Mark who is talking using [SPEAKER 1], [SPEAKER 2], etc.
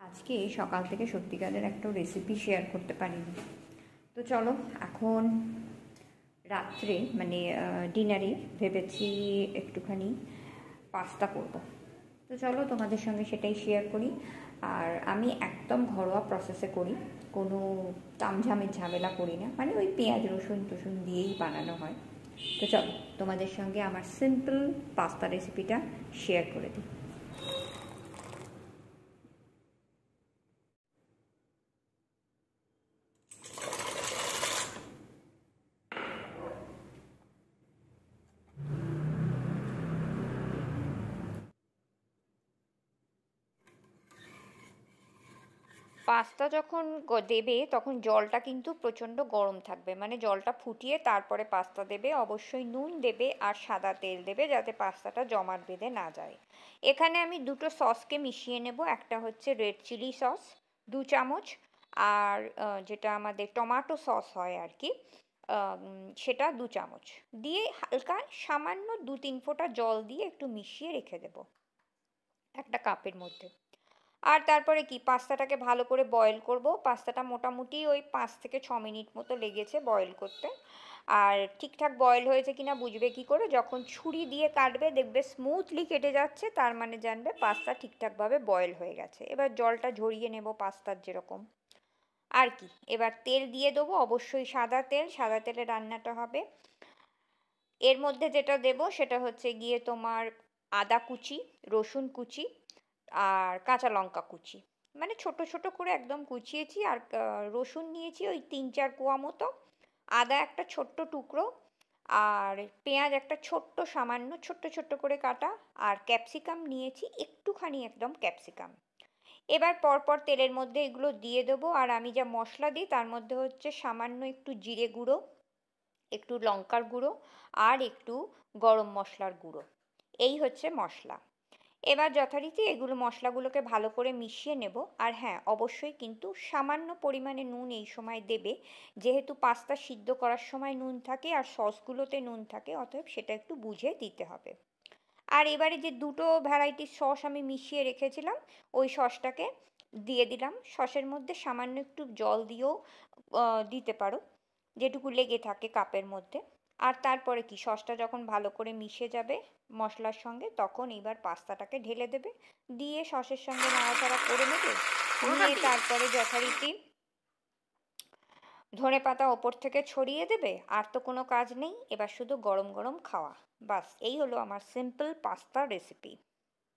[SPEAKER 1] আজকে সকাল থেকে সত্যিকারের একটা রেসিপি শেয়ার করতে পারিনি। তো চলো, এখন রাত্রে মানে ডিনারে ভেবেছি একটুখানি পাস্তা করব। তো চলো তোমাদের সঙ্গে সেটাই শেয়ার করি। আর আমি একদম ঘরোয়া প্রসেসে করি, কোনো তামঝামের ঝামেলা করি না, মানে ওই পেঁয়াজ রসুন টসুন দিয়েই বানানো হয়। তো চলো তোমাদের সঙ্গে আমার সিম্পল পাস্তা রেসিপিটা শেয়ার করে দিই। পাস্তা যখন দেবে তখন জলটা কিন্তু প্রচণ্ড গরম থাকবে, মানে জলটা ফুটিয়ে তারপরে পাস্তা দেবে। অবশ্যই নুন দেবে আর সাদা তেল দেবে যাতে পাস্তাটা জমাট বেঁধে না যায়। এখানে আমি দুটো সসকে মিশিয়ে নেব। একটা হচ্ছে রেড চিলি সস 2 চামচ, আর যেটা আমাদের টমেটো সস হয় আর কি, সেটা 2 চামচ দিয়ে হালকা সামান্য 2-3 ফোঁটা জল দিয়ে একটু মিশিয়ে রেখে দেব একটা কাপের মধ্যে। আর তারপরে কি পাস্তাটাকে ভালো করে বয়েল করব। পাস্তাটা মোটামুটি ওই 5 থেকে 6 মিনিট মতো লেগেছে বয়েল করতে। আর ঠিকঠাক বয়েল হয়েছে কিনা বুঝবে কি করে, যখন ছুরি দিয়ে কাটবে দেখবে স্মুথলি কেটে যাচ্ছে, তার মানে জানবে পাস্তা ঠিকঠাকভাবে বয়েল হয়ে গেছে। এবার জলটা ঝরিয়ে নেব পাস্তার যেরকম আর কি। এবার তেল দিয়ে দেবো, অবশ্যই সাদা তেল, সাদা তেলে রান্নাটা হবে। এর মধ্যে যেটা দেব সেটা হচ্ছে গিয়ে তোমার আদা কুচি, রসুন কুচি আর কাঁচা লঙ্কা কুচি, মানে ছোট ছোট করে একদম কুচিয়েছি। আর রসুন নিয়েছি ওই 3-4 কোয়া মতো, আদা একটা ছোট্ট টুকরো, আর পেঁয়াজ একটা ছোট্ট সামান্য ছোট্ট ছোট্ট করে কাটা, আর ক্যাপসিকাম নিয়েছি একটুখানি, একদম ক্যাপসিকাম। এবার পরপর তেলের মধ্যে এগুলো দিয়ে দেবো। আর আমি যা মশলা দিই তার মধ্যে হচ্ছে সামান্য একটু জিরে গুঁড়ো, একটু লঙ্কার গুঁড়ো আর একটু গরম মশলার গুঁড়ো, এই হচ্ছে মশলা। এবার যথারীতি এগুলো মশলাগুলোকে ভালো করে মিশিয়ে নেব। আর হ্যাঁ, অবশ্যই কিন্তু সামান্য পরিমাণে নুন এই সময় দেবে, যেহেতু পাস্তা সিদ্ধ করার সময় নুন থাকে আর সসগুলোতে নুন থাকে, অতএব সেটা একটু বুঝে দিতে হবে। আর এবারে যে দুটো ভ্যারাইটির সস আমি মিশিয়ে রেখেছিলাম ওই সসটাকে দিয়ে দিলাম। সসের মধ্যে সামান্য একটু জল দিয়েও দিতে পারো, যেটুকু লেগে থাকে কাপের মধ্যে। আর তারপরে কি সসটা যখন ভালো করে মিশে যাবে মশলার সঙ্গে, তখন এবার পাস্তাটাকে ঢেলে দেবে, দিয়ে সসের সঙ্গে নাড়াচাড়া করে নেবে। নিয়ে তারপরে যথারীতি ধনেপাতা ওপর থেকে ছড়িয়ে দেবে। আর তো কোনো কাজ নেই, এবার শুধু গরম গরম খাওয়া। বাস, এই হলো আমার সিম্পল পাস্তা রেসিপি।